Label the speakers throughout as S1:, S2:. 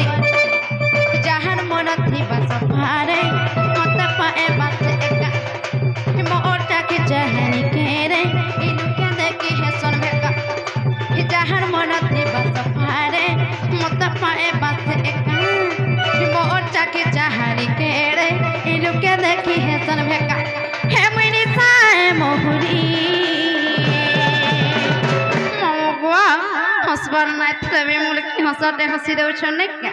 S1: गली जहान मन थी बस फारे मत पाए बात एका मोर टाके जहानी केरे इनु के देखी है सन बेका जहान मन थी बस फारे मत पाए बात एका मोर टाके जहानी केरे इनु के देखी है सन बेका हे मिनी साए मोहरी हसबार नाइ तबे मुलकी हसते हसी देउ छने क्या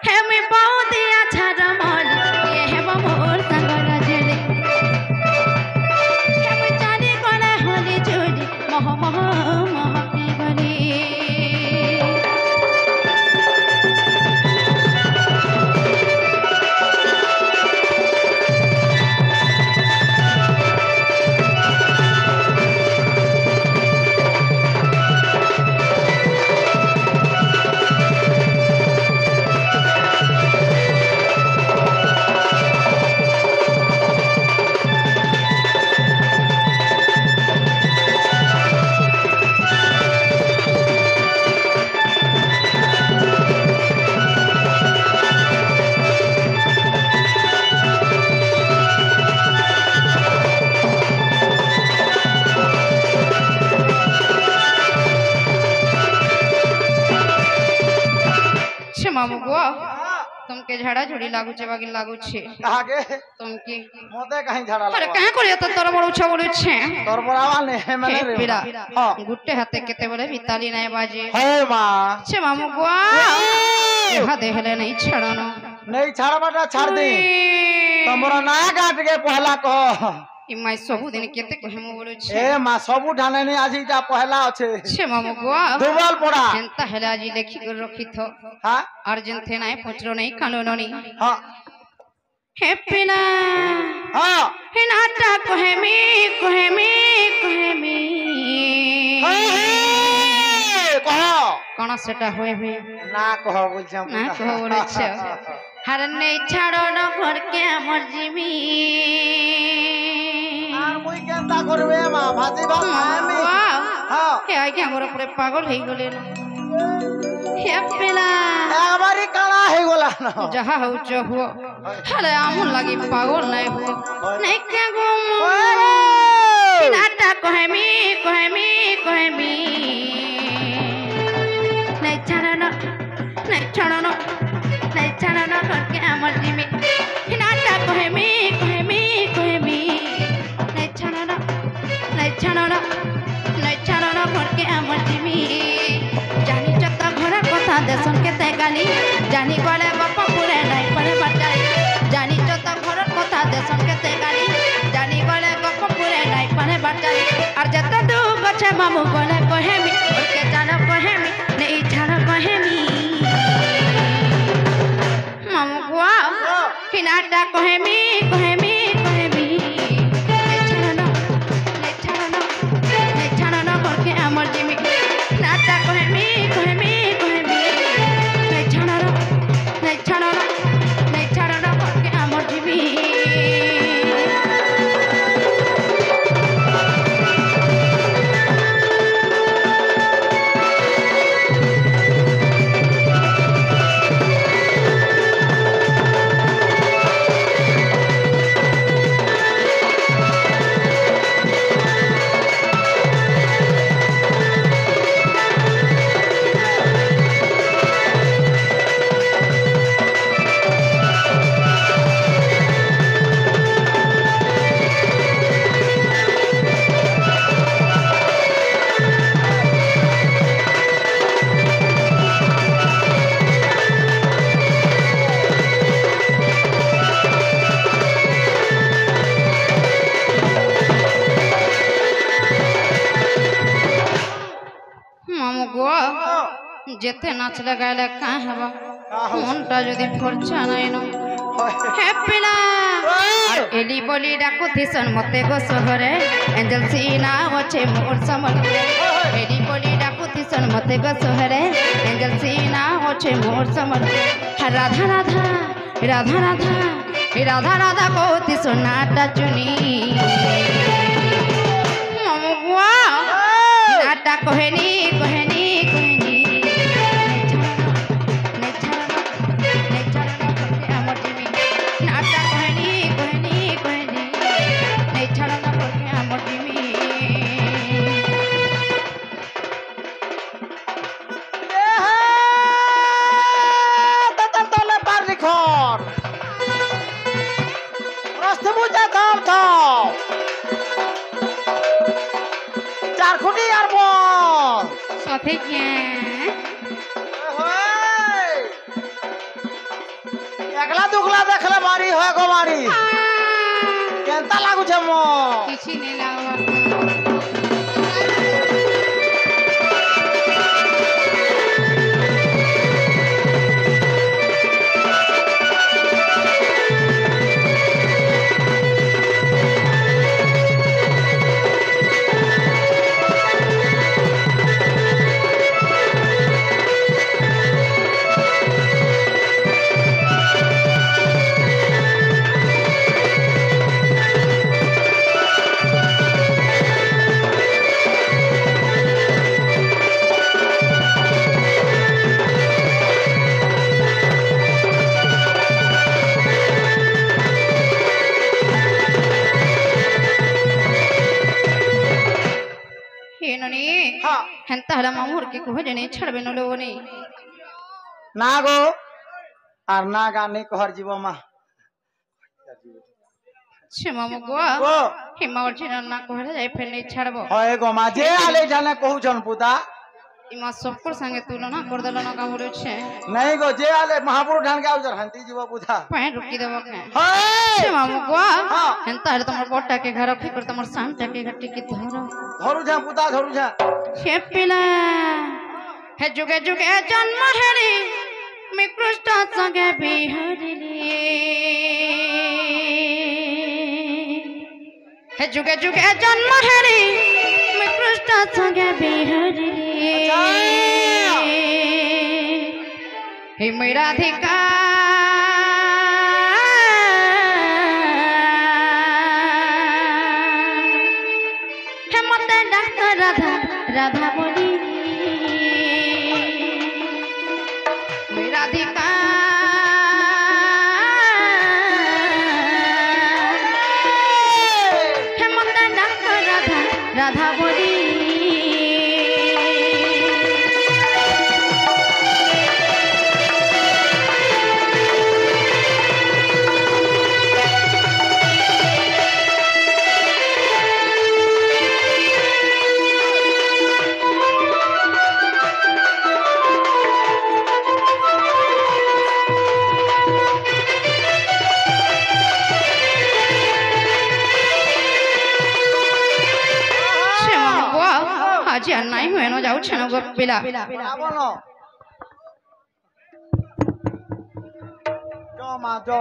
S1: हे मी बहुत दिया छाड़ा मोल ये हे मोर संगल जले हे मी जानी कोना होली जुली मोह मोह मोह के गली मामू गो तुमके झाड़ा झुड़ी लागू छे बागी लागू छे
S2: आगे
S1: तुमके
S2: मोते कहीं झाड़ा
S1: अरे कहां करे त तोर बड़ उछा बोले छे
S2: तोर बड़ावा ने मैंने रे
S1: पीड़ा हां गुट्टे हाथे केते बोले बिताली नाही बाजे
S2: हे मां
S1: छे मामू गो यहा देहले नहीं छड़ानो
S2: नहीं छाड़ बटा छाड़ दे तमरा ना काट के पहला कह
S1: ई माई सबु दिन केते कहमु बोले छे
S2: ए मां सबु ठाने नहीं आजी जा पहला আছে
S1: छे मामू गो
S2: दुबल पड़ा
S1: एंता हेला जी लेखी कर रखी थो
S2: हां
S1: अर्जुन थे नाही पचरो नहीं कालो ननी
S2: हां
S1: हे पिना
S2: हां
S1: हे नाटा कहमी
S2: कह
S1: कोन सेटा होय होय
S2: ना कह बोल छ
S1: ना कह बोले छे हर नहीं छाड़ो न घर के हमर जीवी
S2: আর মুই কেনতা করবে মা ভাজি ভাত আমি हां
S1: हे आई के हमर पूरे पागल হৈ গলে हे पेला
S2: একবারই কালা হয়ে গলা না
S1: जहा हो जो हो हले আমন লাগি পাগল নাই हो নাই के गो नाटा कहमी नहीं छाड़ो न करके हमर जीवी नाटा कहमी नहीं छाड़ो न करके हमर जीवी जानी चता घर कथा देसन के ते गाली जानी गले बाप पुरे नहीं पड़े बचाई जानी चता घर कथा देसन के ते गाली जानी गले बाप पुरे नहीं पड़े बचाई और जत दू गछे मामू गले कहमी के जानो कहमी नहीं छाड़ो कहमी मामू गुआ हिनाटा कहमी नहीं छाड़ो न करके हमर जीवी नाटा कहमी नहीं छाड़ो न करके हमर जीवी जेते नाच लगाइले का हवा मनटा जदी फरछा नाही न हे पिला एली बोली डाको थिसन मते गो सहरे एंजल सीना वछे मोर समल एली बोली डाको थिसन मते गो सहरे एंजल सीना वछे मोर समल राधा राधा राधा राधा राधा राधा को थिसन नाटा चुनी ममुआ नाटा कहनी कहनी कहनी कथे के
S2: एकला दुखला देखले बारी होय गो बारी केनता लागु छे मो
S1: किसी नहीं लागल ಎಂತ ಹಲ ಮಾಮೂರ್ಗೆ ಕುಹಜನೆ छड़बे न लोने
S2: ना गो आर ना गाने कहर जीव मा
S1: छमा मगवा
S2: गो
S1: हिमा और छिन ना कहले जाय फेले छड़बो
S2: होय गो मा जे आले जाने कहू जन पुता
S1: इमा सबकर संगे तुलना कर देला न कामरो छे
S2: नहीं गो जे आले महापुरुष ढान के आउजर हंती जीव पुता
S1: पाए रुकी देबो के
S2: होय
S1: छमा मगवा
S2: हां
S1: ಎಂತ ಹಲ ತಮರ ಬೋटा के घर रखी कर तमर शांत के घट्टी की
S2: धरू जा पुता धरू जा
S1: हे पिला हे जुगे जुगे जन्म हेरी मी कृष्ण संगे बिहरिली हे जुगे जुगे जन्म हेरी मी कृष्ण संगे बिहरिली हे मेरा अधिकार हे मते डाक्टर राधा राधा बोली मेरा अधिकार हे मते डाक्टर राधा राधा बोली आज अन्नाई हुए न जाऊ छन गो पिला
S2: बोलो जो मा जो